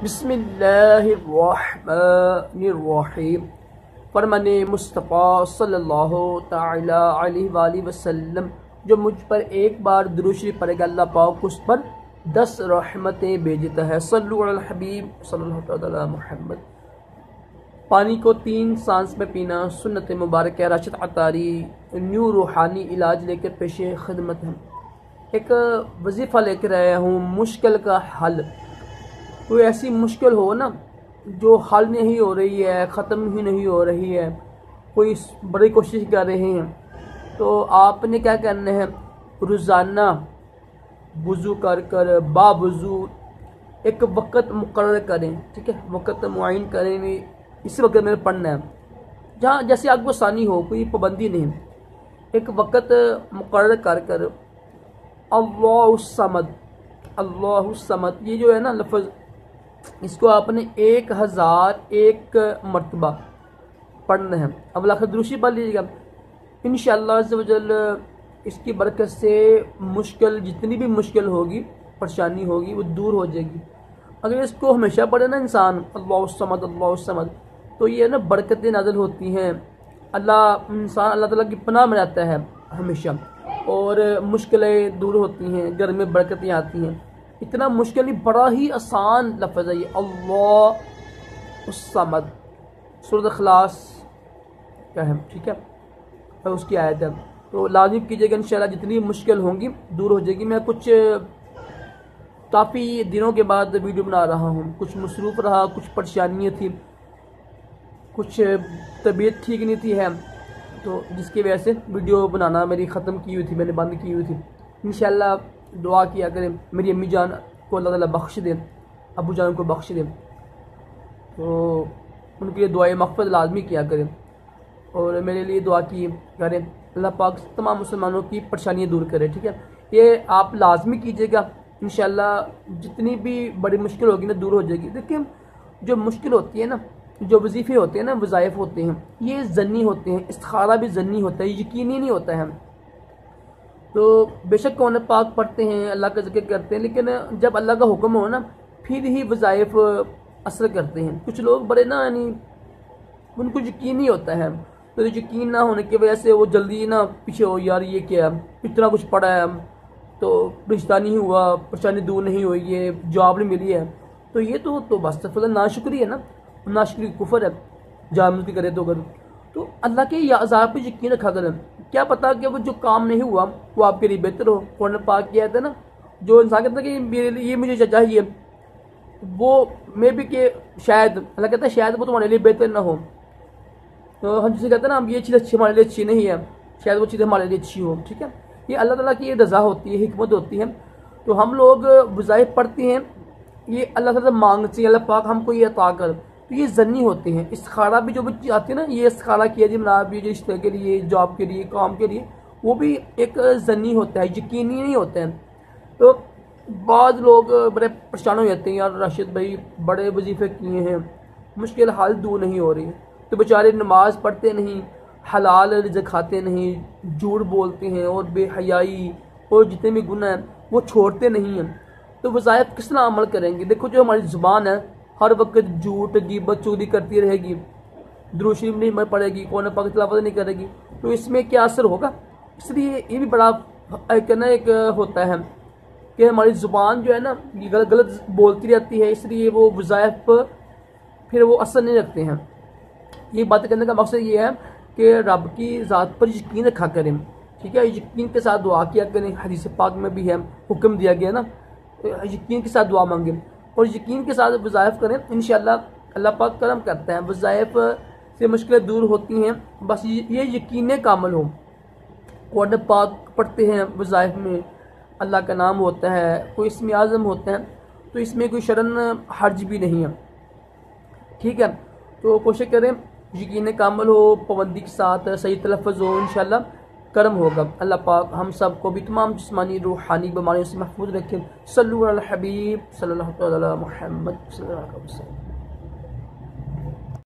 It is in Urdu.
بسم اللہ الرحمن الرحیم۔ فرمان مصطفیٰ صلی اللہ تعالی علیہ وآلہ وسلم، جو مجھ پر ایک بار درود شریف پڑھے گا اللہ پاک اس پر 10 رحمتیں بھیجتا ہے۔ صلو علی الحبیب صلی اللہ تعالی علی محمد۔ پانی کو 3 سانس میں پینا سنت مبارک ہے۔ راشد عطاری نیو روحانی علاج لے کر پیش خدمت ہے۔ ایک وظیفہ لے کر آیا ہوں، مشکل کا حل۔ کوئی ایسی مشکل ہو نا جو حل نہیں ہو رہی ہے، ختم ہی نہیں ہو رہی ہے، کوئی بڑی کوشش کر رہے ہیں، تو آپ نے کیا کرنا ہے، روزانہ وضو کر کر با وضو ایک وقت مقرر کریں، ٹھیک ہے، وقت معین کریں، اسی وقت میں پڑھنا ہے، جہاں جیسے آپ کو آسانی ہو، کوئی پابندی نہیں، ایک وقت مقرر کر کر اللہ الصمد، اللہ الصمد، یہ جو ہے نا لفظ، اس کو آپ نے 1001 مرتبہ پڑھنا ہے۔ اب اللہ کا درود پڑھ لیجیے گا، انشاءاللہ عز و جل اس کی برکت سے مشکل، جتنی بھی مشکل ہوگی، پریشانی ہوگی، وہ دور ہو جائے گی۔ اگر اس کو ہمیشہ پڑھے نا انسان، اللہ الصمد اللہ الصمد، تو یہ نا برکتیں نازل ہوتی ہیں، انسان اللہ تعالیٰ کی پناہ میں رہتا ہے ہمیشہ، اور مشکلیں دور ہوتی ہیں، گھر میں برکتیں آتی ہیں۔ اتنا مشکل نہیں، بڑا ہی آسان لفظ ہے یہ اللہ الصمد، سورۃ اخلاص کا ہے، ٹھیک ہے، اور اس کی آیت ہے، تو لازم کیجئے گا، انشاءاللہ جتنی مشکل ہوں گی دور ہو جائے گی۔ میں کچھ کافی دنوں کے بعد ویڈیو بنا رہا ہوں، کچھ مصروف رہا، کچھ پریشانیاں تھی، کچھ طبیعت ٹھیک نہیں تھی ہے، تو جس کی وجہ سے ویڈیو بنانا میری ختم کی ہوئی تھی، میں نے بند کی ہوئی تھی۔ انشاءاللہ دعا کیا کریں، میری امی جان کو اللہ تعالیٰ بخش دیں، ابو جان کو بخش دیں، تو ان کے لیے دعائیں مغفرت لازمی کیا کریں، اور میرے لیے دعا کی کریں، اللہ پاک تمام مسلمانوں کی پریشانیاں دور کرے، ٹھیک ہے، یہ آپ لازمی کیجئے گا، انشاءاللہ جتنی بھی بڑی مشکل ہوگی نا دور ہو جائے گی۔ دیکھیں جو مشکل ہوتی ہے نا، جو وظیفے ہوتے ہیں نا، وظائف ہوتے ہیں، یہ ظنی ہوتے ہیں، استخارہ بھی ظنی ہوتا ہے، یقینی نہیں ہوتا ہے۔ تو بے شک قرآن پاک پڑھتے ہیں، اللہ کا ذکر کرتے ہیں، لیکن جب اللہ کا حکم ہو نا پھر ہی وظائف اثر کرتے ہیں۔ کچھ لوگ بڑے نا، یعنی ان کو یقین نہیں ہوتا ہے، تو یقین نہ ہونے کی وجہ سے وہ جلدی نا پیچھے ہو، یار یہ کیا ہے، اتنا کچھ پڑھا ہے تو رشتہ نہیں ہوا، پریشانی دور نہیں ہوئی، یہ جاب نہیں ملی ہے، تو یہ تو بس ناشکری ہے نا، ناشکری کفر ہے، جانبوجھ کے کرے تو اگر، تو اللہ کے عذاب پہ یقین رکھا کریں، کیا پتا کہ وہ جو کام نہیں ہوا وہ آپ کے لیے بہتر ہو۔ قرآن پاک کیا ہے نا، جو انسان کہتا ہے کہ یہ مجھے چاہیے، وہ میں بھی کہ شاید اللہ کہتا ہے شاید وہ تمہارے لیے بہتر نہ ہو، تو ہم جسے کہتے ہیں نا یہ چیز ہمارے لیے اچھی نہیں ہے، شاید وہ چیز ہمارے لیے اچھی ہو، ٹھیک ہے، یہ اللہ تعالیٰ کی رضا ہوتی ہے، حکمت ہوتی ہے۔ تو ہم لوگ وظائف پڑھتے ہیں، یہ اللہ تعالیٰ مانگتے ہیں، اللہ پاک ہم کو یہ عطا کر، تو یہ ظنی ہوتے ہیں۔ استخارہ بھی جو بچی آتی ہے نا، یہ استخارہ کیا جی مناب یہ جو رشتے کے لیے، جاب کے لیے، کام کے لیے، وہ بھی ایک ظنی ہوتا ہے، یقینی نہیں ہوتا ہے۔ تو بعض لوگ بڑے پریشان ہو جاتے ہیں، یار راشد بھائی بڑے وظیفے کیے ہیں، مشکل حال دور نہیں ہو رہی، تو بیچارے نماز پڑھتے نہیں، حلال رزق کھاتے نہیں، جھوٹ بولتے ہیں، اور بے حیائی اور جتنے بھی گناہ ہیں وہ چھوڑتے نہیں ہیں، تو وظائف کس طرح عمل کریں گے؟ دیکھو جو ہماری زبان ہے ہر وقت جھوٹ غیبت چغلی کرتی رہے گی، درود شریف نہیں پڑھے گی، قرآن پاک تلاوت نہیں کرے گی، تو اس میں کیا اثر ہوگا؟ اس لیے یہ بھی بڑا ایک ہوتا ہے کہ ہماری زبان جو ہے نا یہ غلط بولتی رہتی ہے، اس لیے وہ وظائف پھر وہ اثر نہیں رکھتے ہیں۔ یہ بات کرنے کا مقصد یہ ہے کہ رب کی ذات پر یقین رکھا کریں، ٹھیک ہے، یقین کے ساتھ دعا کیا کریں، حدیث پاک میں بھی ہے، حکم دیا گیا نا، یقین کے ساتھ دعا مانگیں اور یقین کے ساتھ وظائف کریں، انشاءاللہ اللہ پاک کرم کرتا ہے، وظائف سے مشکلیں دور ہوتی ہیں، بس یہ یقین کامل ہو۔ قرآن پاک پڑھتے ہیں، وظائف میں اللہ کا نام ہوتا ہے، کوئی اسم اعظم ہوتا ہے، تو اس میں کوئی شرن حرج بھی نہیں ہے، ٹھیک ہے، تو کوشش کریں یقین کامل ہو، پابندی کے ساتھ صحیح تلفظ ہو، انشاءاللہ کرم ہوگا۔ اللہ پاک ہم سب کو بھی تمام جسمانی روحانی بیماریوں سے محفوظ رکھیں۔ صلو علی الحبیب صلی اللہ علیہ محمد صلی اللہ علیہ وسلم۔